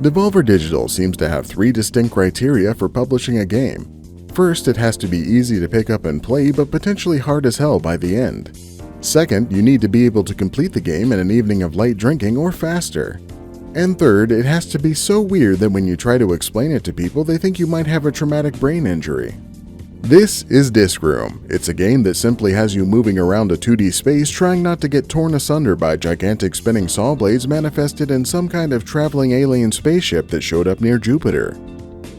Devolver Digital seems to have three distinct criteria for publishing a game. First, it has to be easy to pick up and play, but potentially hard as hell by the end. Second, you need to be able to complete the game in an evening of light drinking or faster. And third, it has to be so weird that when you try to explain it to people, they think you might have a traumatic brain injury. This is Disc Room. It's a game that simply has you moving around a 2D space trying not to get torn asunder by gigantic spinning saw blades manifested in some kind of traveling alien spaceship that showed up near Jupiter.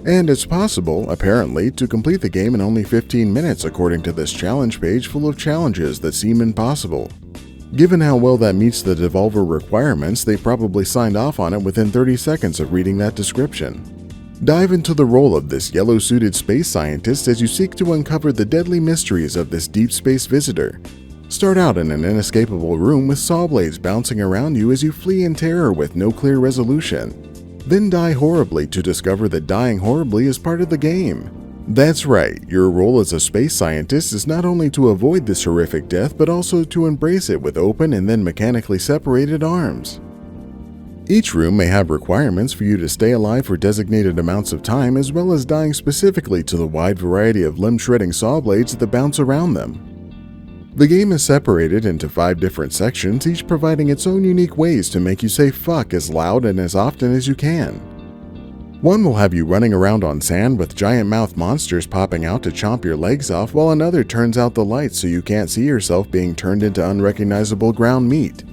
And it's possible, apparently, to complete the game in only 15 minutes according to this challenge page full of challenges that seem impossible. Given how well that meets the Devolver requirements, they probably signed off on it within 30 seconds of reading that description. Dive into the role of this yellow-suited space scientist as you seek to uncover the deadly mysteries of this deep space visitor. Start out in an inescapable room with saw blades bouncing around you as you flee in terror with no clear resolution. Then die horribly to discover that dying horribly is part of the game. That's right, your role as a space scientist is not only to avoid this horrific death, but also to embrace it with open and then mechanically separated arms. Each room may have requirements for you to stay alive for designated amounts of time, as well as dying specifically to the wide variety of limb-shredding saw blades that bounce around them. The game is separated into 5 different sections, each providing its own unique ways to make you say fuck as loud and as often as you can. One will have you running around on sand with giant mouth monsters popping out to chomp your legs off, while another turns out the lights so you can't see yourself being turned into unrecognizable ground meat.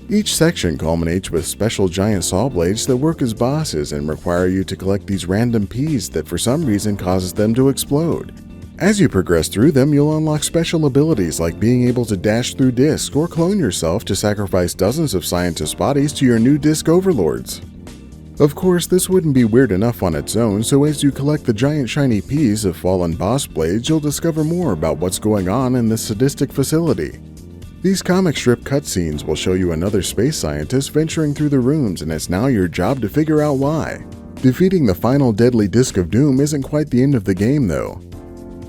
Each section culminates with special giant saw blades that work as bosses and require you to collect these random peas that for some reason causes them to explode. As you progress through them, you'll unlock special abilities like being able to dash through discs or clone yourself to sacrifice dozens of scientists' bodies to your new disc overlords. Of course, this wouldn't be weird enough on its own, so as you collect the giant shiny peas of fallen boss blades, you'll discover more about what's going on in this sadistic facility. These comic strip cutscenes will show you another space scientist venturing through the rooms, and it's now your job to figure out why. Defeating the final deadly disc of doom isn't quite the end of the game though.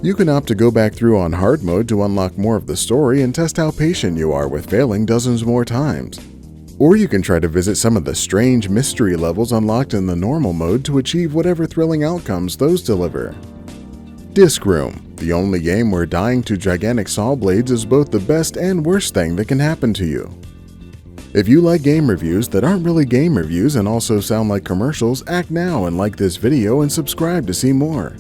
You can opt to go back through on hard mode to unlock more of the story and test how patient you are with failing dozens more times. Or you can try to visit some of the strange mystery levels unlocked in the normal mode to achieve whatever thrilling outcomes those deliver. Disc Room, the only game where dying to gigantic saw blades is both the best and worst thing that can happen to you. If you like game reviews that aren't really game reviews and also sound like commercials, act now and like this video and subscribe to see more.